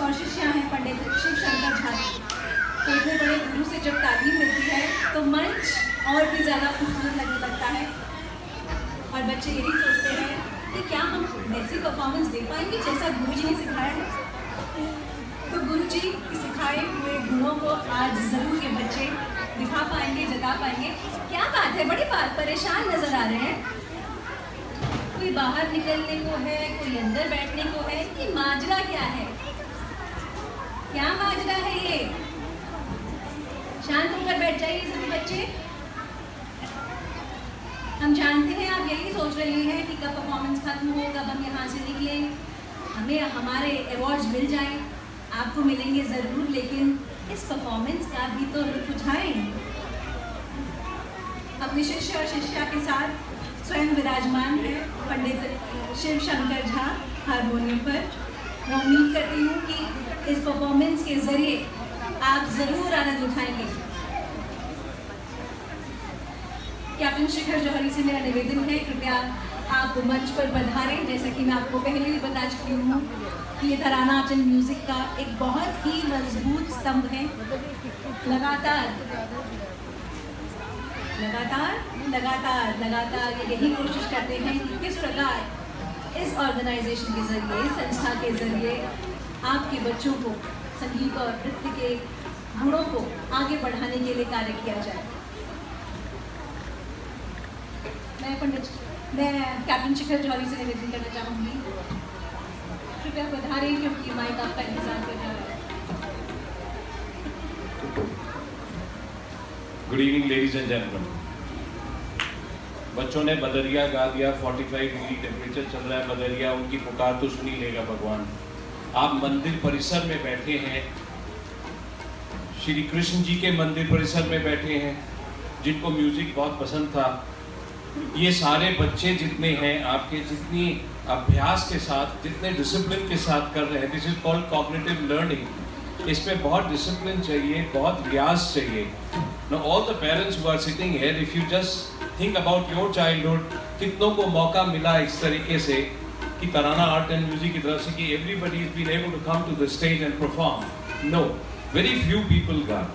और शिष्या हैं पंडित शिव शंकर झा। तो इतने बड़े गुरु से जब तालीम मिलती है तो मंच और भी ज़्यादा खूबसूरत लगने लगता है और बच्चे यही सोचते हैं कि क्या हम वैसी परफॉर्मेंस दे पाएंगे जैसा गुरु जी ने सिखाया है। तो गुरु जी के सिखाए हुए गुणों को आज ज़रूर ये बच्चे दिखा पाएंगे, जता पाएंगे। क्या बात है, बड़ी बात परेशान नजर आ रहे हैं। कोई बाहर निकलने को है, कोई अंदर बैठने को है, ये माजरा क्या है? क्या माजरा है ये? शांत होकर बैठ जाइए सभी बच्चे। हम जानते हैं आप यही सोच रहे हैं कि कब परफॉर्मेंस खत्म हो, कब हम यहाँ से निकलें, हमें हमारे अवार्ड्स मिल जाएं। आपको मिलेंगे ज़रूर, लेकिन इस परफॉर्मेंस का भी तो लुत्फ उठाएं। अपने शिष्य और शिष्या के साथ स्वयं विराजमान है पंडित शिव शंकर झा हारमोनियम पर। मैं उम्मीद करती हूँ कि इस परफॉर्मेंस के जरिए आप ज़रूर आनंद उठाएंगे। कैप्टन शिखर जौहरी से मेरा निवेदन है, कृपया आप मंच पर पधारें। जैसा कि मैं आपको पहले भी बता चुकी हूँ कि ये तराना आर्ट एंड म्यूज़िक का एक बहुत ही मजबूत स्तंभ है। लगातार यही कोशिश करते हैं कि किस प्रकार इस ऑर्गेनाइजेशन के जरिए, इस संस्था के जरिए आपके बच्चों को संगीत और नृत्य के गुणों को आगे बढ़ाने के लिए कार्य किया जाए। मैं कैप्टन शिखर जौहरी से निवेदन करना चाहूँगी, कृपया पधारें क्योंकि माइक आपका इंतजार कर रहा है। Good evening ladies and gentleman. बच्चों ने बदरिया गा दिया, 45 डिग्री टेम्परेचर चल रहा है बदरिया, उनकी पुकार तो सुनी लेगा भगवान। आप मंदिर परिसर में बैठे हैं, श्री कृष्ण जी के मंदिर परिसर में बैठे हैं, जिनको म्यूजिक बहुत पसंद था। ये सारे बच्चे जितने हैं आपके, जितनी अभ्यास के साथ, जितने डिसिप्लिन के साथ कर रहे हैं, this is called cognitive learning. इसमें बहुत डिसिप्लिन चाहिए, बहुत रियाज चाहिए। Now all the parents who are sitting here, if you just think about your childhood, कितनों को मौका मिला इस तरीके से कि तराना आर्ट एंड म्यूजिक की तरफ से कि everybody has been able to come to the stage and perform? No, very few people got.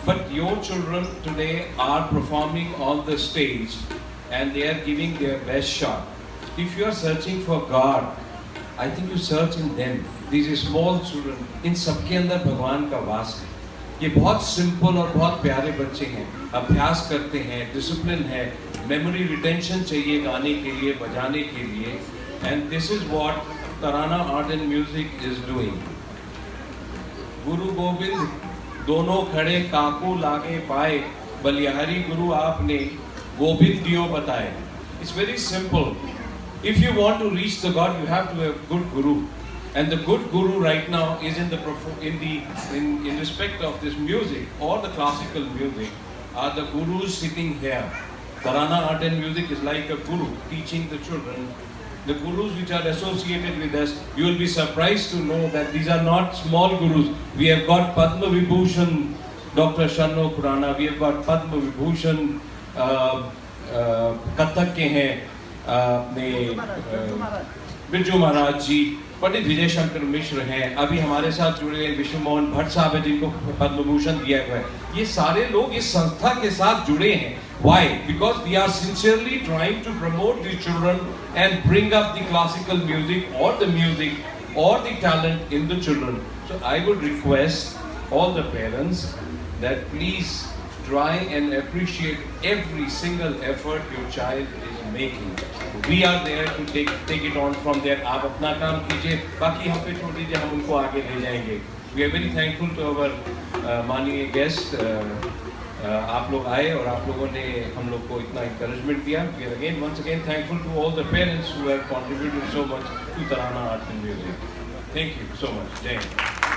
But your children today are performing on the stage and they are giving their best shot. If you are searching for God, I think you search in them. These small children, इन सबके अंदर भगवान का वास है। ये बहुत simple और बहुत प्यारे बच्चे हैं, अभ्यास करते हैं, डिसिप्लिन है, मेमोरी रिटेंशन चाहिए गाने के लिए, बजाने के लिए, and this is what Tarana art and music is doing. गुरु गोविंद दोनों खड़े काकू लागे पाए, बलिहारी गुरु आपने गोविंद दियो बताए। It's very simple. If you want to reach the God, you have to have good guru, and the good guru right now is in respect of this music or the classical music are the gurus sitting here. Tarana art and music is like a guru teaching the children. The gurus which are associated with us, you will be surprised to know that these are not small gurus. We have got Padma Vibhushan Dr. Shanno Khurana, we have got Padma Vibhushan Kathak के हैं अपने बिरजू महाराज जी, पंडित विजय शंकर मिश्र हैं, अभी हमारे साथ जुड़े हैं विष्णु मोहन भट्ट साहब हैं जिनको पद्म भूषण दिया गया है। ये सारे लोग इस संस्था के साथ जुड़े हैं। Why? Because we are sincerely trying to promote the children and bring up the classical music or the talent in the children. So I would request all the parents that please try and appreciate every single effort your child is making. We are there to take it on from there. आप अपना काम कीजिए, बाकी हम पे छोड़ दीजिए, हम उनको आगे ले जाएंगे। We are very thankful to our माननीय गेस्ट। आप लोग आए और आप लोगों ने हम लोग को इतना encouragement दिया। We are once again thankful to all the parents who have contributed so much to Tarana Art and Music. Thank you so much. Jai Hind.